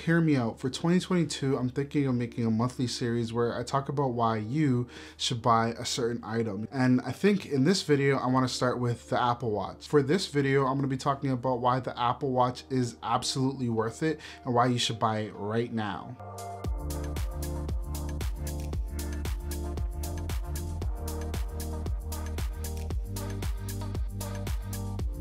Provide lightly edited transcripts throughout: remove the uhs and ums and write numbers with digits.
hear me out. For 2022, I'm thinking of making a monthly series where I talk about why you should buy a certain item. And I think in this video, I want to start with the Apple Watch. For this video, I'm going to be talking about why the Apple Watch is absolutely worth it and why you should buy it right now.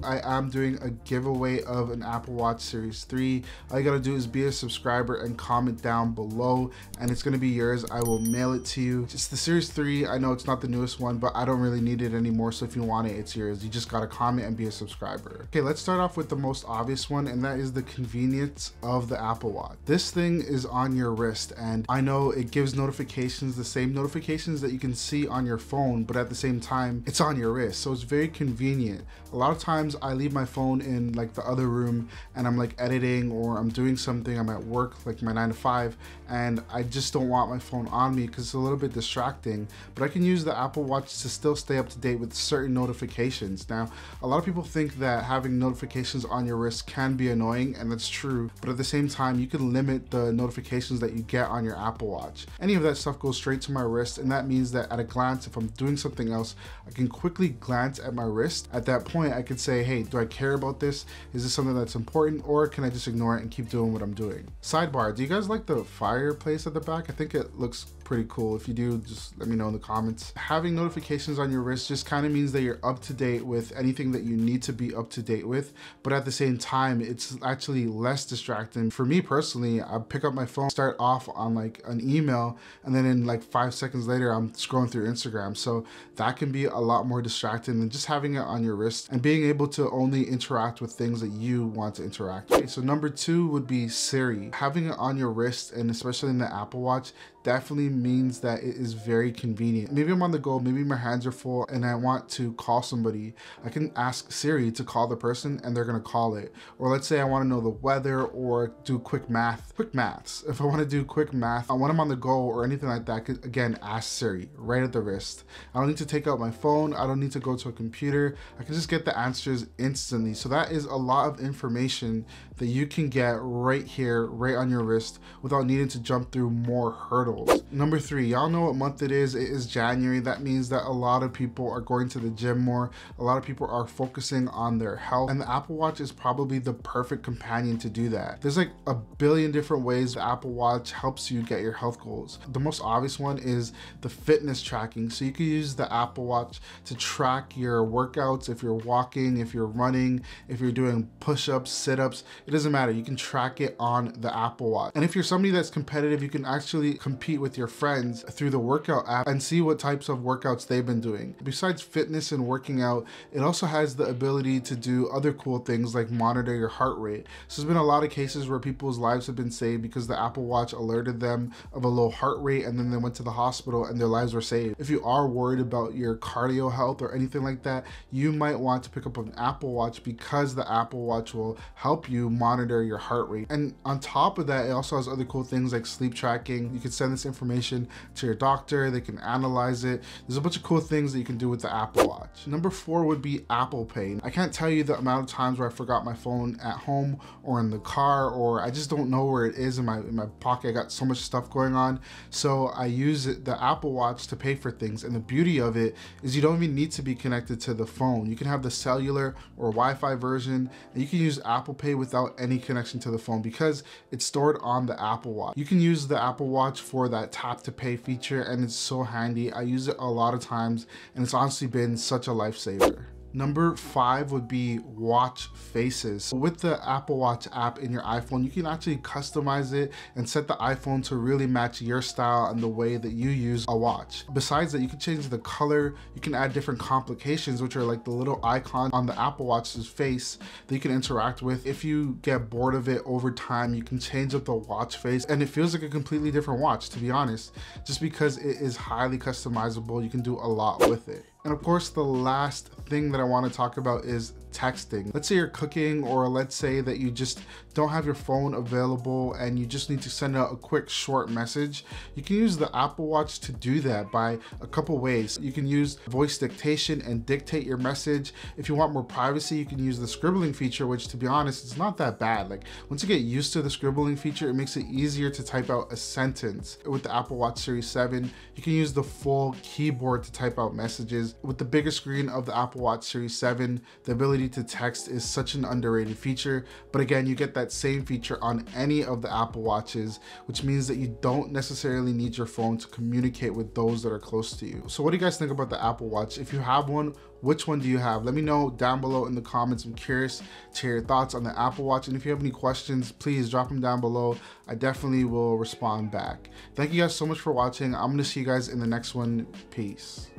I am doing a giveaway of an Apple Watch Series 3. All you gotta do is be a subscriber and comment down below, and it's gonna be yours. I will mail it to you. It's the Series 3. I know it's not the newest one, but I don't really need it anymore, so if you want it, it's yours. You just gotta comment and be a subscriber. Okay, let's start off with the most obvious one, and that is the convenience of the Apple Watch. This thing is on your wrist, and I know it gives notifications, the same notifications that you can see on your phone, but at the same time, it's on your wrist, so it's very convenient. A lot of times I leave my phone in like the other room and I'm like editing or I'm doing something, I'm at work, like my 9 to 5, and I just don't want my phone on me because it's a little bit distracting, but I can use the Apple Watch to still stay up to date with certain notifications. Now, a lot of people think that having notifications on your wrist can be annoying, and that's true, but at the same time, you can limit the notifications that you get on your Apple Watch. Any of that stuff goes straight to my wrist, and that means that at a glance, if I'm doing something else, I can quickly glance at my wrist. At that point, I could say, hey, do I care about this? Is this something that's important, or can I just ignore it and keep doing what I'm doing? Sidebar, do you guys like the fireplace at the back? I think it looks pretty cool. If you do, just let me know in the comments. Having notifications on your wrist just kind of means that you're up to date with anything that you need to be up to date with, but at the same time, it's actually less distracting. For me personally, I pick up my phone, start off on like an email, and then in like 5 seconds later, I'm scrolling through Instagram. So that can be a lot more distracting than just having it on your wrist and being able to only interact with things that you want to interact with. Okay, so number 2 would be Siri. Having it on your wrist, and especially in the Apple Watch, definitely means that it is very convenient. Maybe I'm on the go, maybe my hands are full and I want to call somebody. I can ask Siri to call the person and they're gonna call it. Or let's say I wanna know the weather or do quick maths. If I wanna do quick math, when I'm on the go or anything like that, I could again ask Siri right at the wrist. I don't need to take out my phone. I don't need to go to a computer. I can just get the answers instantly. So that is a lot of information that you can get right here, right on your wrist without needing to jump through more hurdles. Number 3, y'all know what month it is. It is January. That means that a lot of people are going to the gym more. A lot of people are focusing on their health, and the Apple Watch is probably the perfect companion to do that. There's like a billion different ways the Apple Watch helps you get your health goals. The most obvious one is the fitness tracking. So you can use the Apple Watch to track your workouts. If you're walking, if you're running, if you're doing push-ups, sit-ups, it doesn't matter. You can track it on the Apple Watch. And if you're somebody that's competitive, you can actually compete with your friends through the workout app and see what types of workouts they've been doing. Besides fitness and working out, it also has the ability to do other cool things like monitor your heart rate. So there's been a lot of cases where people's lives have been saved because the Apple Watch alerted them of a low heart rate and then they went to the hospital and their lives were saved. If you are worried about your cardio health or anything like that, you might want to pick up an Apple Watch because the Apple Watch will help you monitor your heart rate. And on top of that, it also has other cool things like sleep tracking. You can send this information to your doctor, they can analyze it. There's a bunch of cool things that you can do with the Apple Watch. Number 4 would be Apple Pay. I can't tell you the amount of times where I forgot my phone at home or in the car, or I just don't know where it is in my pocket. I got so much stuff going on. So I use the Apple Watch to pay for things. And the beauty of it is you don't even need to be connected to the phone. You can have the cellular or Wi-Fi version, and you can use Apple Pay without any connection to the phone because it's stored on the Apple Watch. You can use the Apple Watch for that tap to pay feature, and it's so handy. I use it a lot of times and it's honestly been such a lifesaver. Number 5 would be watch faces. With the Apple Watch app in your iPhone, you can actually customize it and set the iPhone to really match your style and the way that you use a watch. Besides that, you can change the color, you can add different complications, which are like the little icon on the Apple Watch's face that you can interact with. If you get bored of it over time, you can change up the watch face and it feels like a completely different watch, to be honest. Just because it is highly customizable, you can do a lot with it. And of course, the last thing that I want to talk about is texting. Let's say you're cooking, or let's say that you just don't have your phone available and you just need to send out a quick short message. You can use the Apple Watch to do that by a couple ways. You can use voice dictation and dictate your message. If you want more privacy, you can use the scribbling feature, which, to be honest, it's not that bad. Like, once you get used to the scribbling feature, it makes it easier to type out a sentence. With the Apple Watch Series 7, you can use the full keyboard to type out messages. With the bigger screen of the Apple Watch Series 7, the ability to text is such an underrated feature. But again, you get that same feature on any of the Apple Watches, which means that you don't necessarily need your phone to communicate with those that are close to you. So what do you guys think about the Apple Watch? If you have one, which one do you have? Let me know down below in the comments. I'm curious to hear your thoughts on the Apple Watch. And if you have any questions, please drop them down below. I definitely will respond back. Thank you guys so much for watching. I'm gonna see you guys in the next one. Peace.